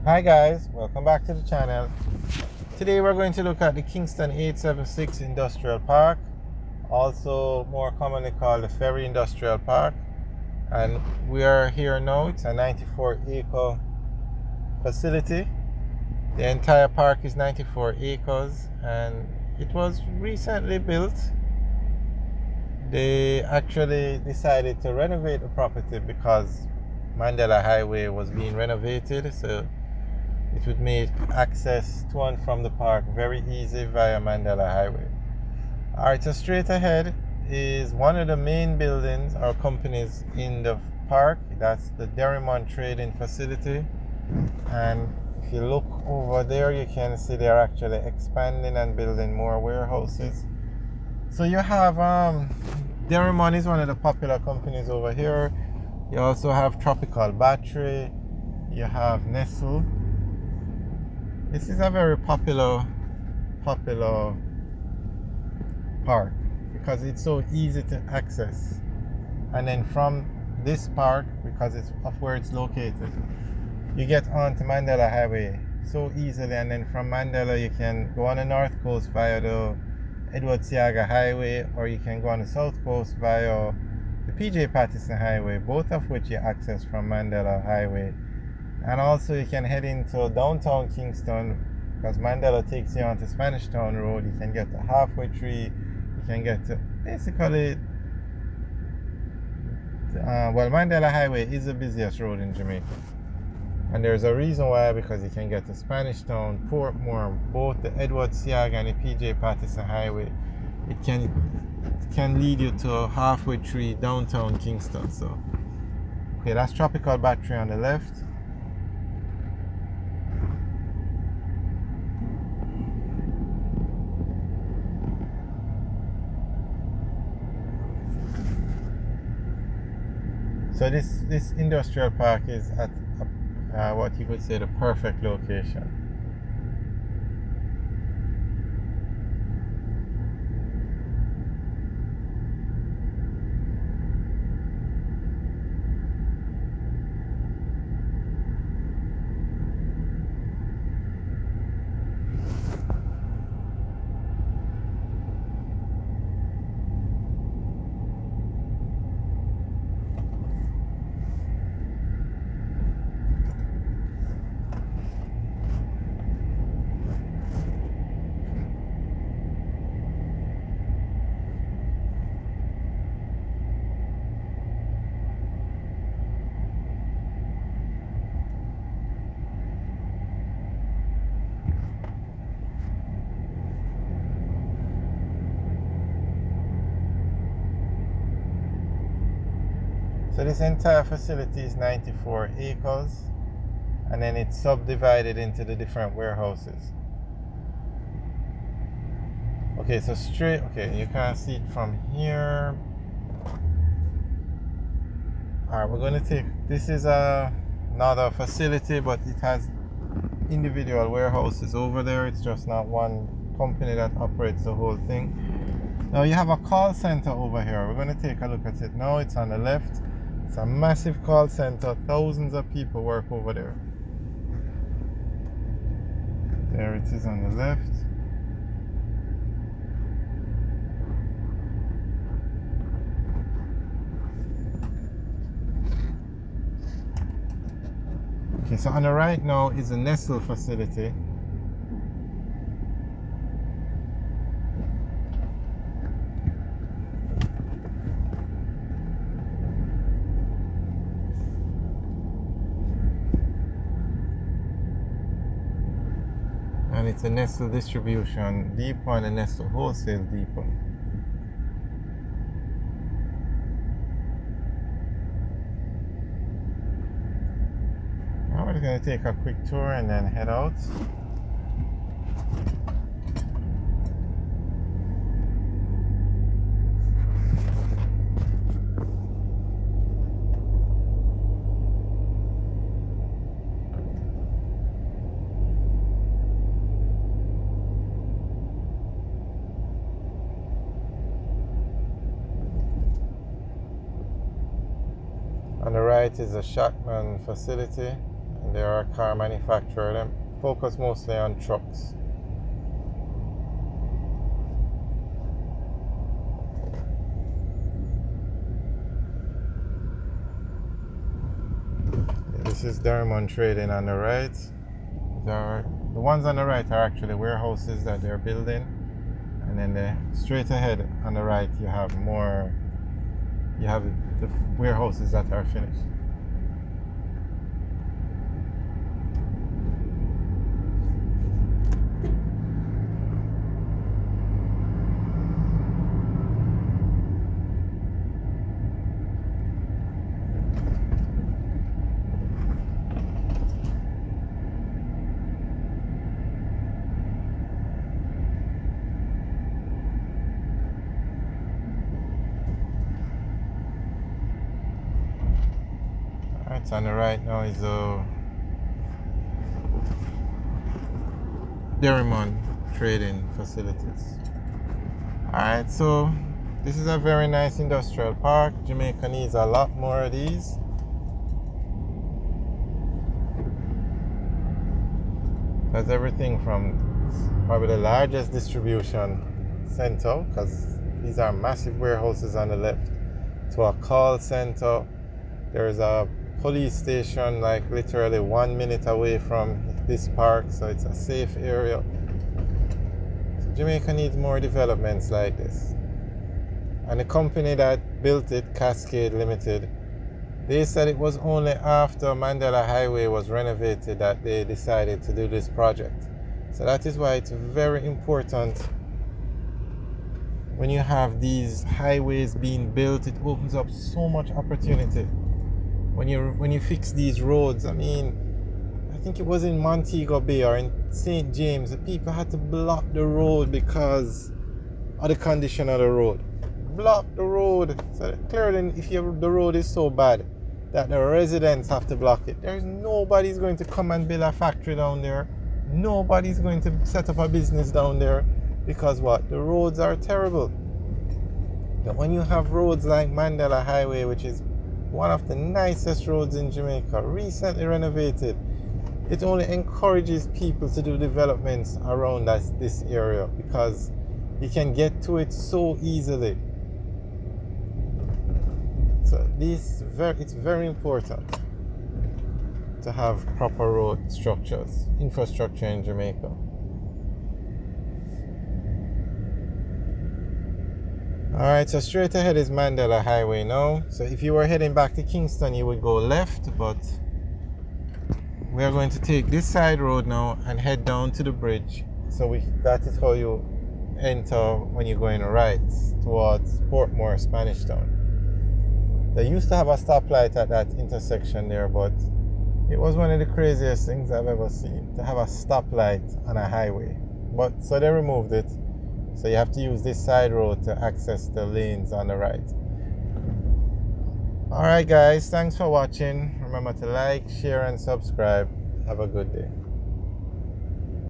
Hi guys, welcome back to the channel. Today we're going to look at the Kingston 876 Industrial Park, also more commonly called the Ferry Industrial Park. And we are here now. It's a 94-acre facility. The entire park is 94 acres and it was recently built. They actually decided to renovate the property because Mandela Highway was being renovated, so it would make access to and from the park very easy via Mandela Highway. Alright, so straight ahead is one of the main buildings or companies in the park. That's the Derrimont Trading Facility. And if you look over there, you can see they're actually expanding and building more warehouses. So you have Derrimont is one of the popular companies over here. You also have Tropical Battery. You have Nestle. This is a very popular park because it's so easy to access. And then from this park, because it's of where it's located, you get onto Mandela Highway so easily. And then from Mandela, you can go on the north coast via the Edward Seaga Highway, or you can go on the south coast via the PJ Patterson Highway, both of which you access from Mandela Highway. And also you can head into downtown Kingston because Mandela takes you onto Spanish Town Road. You can get to Halfway Tree. You can get to basically, Mandela Highway is the busiest road in Jamaica. And there's a reason why, because you can get to Spanish Town, Portmore, both the Edward Seaga and the PJ Patterson Highway. It can lead you to Halfway Tree, downtown Kingston. So, okay, that's Tropical Battery on the left. So this industrial park is at what you could say the perfect location. So this entire facility is 94 acres, and then it's subdivided into the different warehouses. Okay, so you can see it from here. Alright, we're going to take, this is another facility, but it has individual warehouses over there. It's just not one company that operates the whole thing. Now you have a call center over here. We're going to take a look at it now. It's on the left. It's a massive call center. Thousands of people work over there. There it is on the left. Okay, so on the right now is the Nestle facility. And it's a Nestle distribution depot and a Nestle wholesale depot. Now we're going to take a quick tour and then head out. On the right is a Shackman facility, They are a car manufacturer. They focus mostly on trucks. This is Diamond Trading on the right. The ones on the right are actually warehouses that they're building, and then straight ahead on the right you have the warehouses that are finished. Alright, on the right now is Diamond Trading Facilities. Alright, so this is a very nice industrial park. Jamaica needs a lot more of these. That's everything from probably the largest distribution center, because these are massive warehouses on the left, to a call center. There's a police station like literally 1 minute away from this park, so it's a safe area. So Jamaica needs more developments like this. And the company that built it, Cascade Limited, they said it was only after Mandela Highway was renovated that they decided to do this project. So that is why it's very important when you have these highways being built. It opens up so much opportunity. When you fix these roads, I mean, I think it was in Montego Bay or in St. James, the people had to block the road because of the condition of the road. Block the road. So clearly, if the road is so bad that the residents have to block it, there's nobody's going to come and build a factory down there. Nobody's going to set up a business down there, because what? The roads are terrible. But when you have roads like Mandela Highway, which is one of the nicest roads in Jamaica, recently renovated, it only encourages people to do developments around this area, because you can get to it so easily. So it's very important to have proper road structures, infrastructure in Jamaica. Alright, so straight ahead is Mandela Highway now. So if you were heading back to Kingston, you would go left, but we are going to take this side road now and head down to the bridge. So that is how you enter when you're going right towards Portmore, Spanish Town. They used to have a stoplight at that intersection there, but it was one of the craziest things I've ever seen, to have a stoplight on a highway. But so they removed it. So you have to use this side road to access the lanes on the right. Alright guys, thanks for watching. Remember to like, share and subscribe. Have a good day.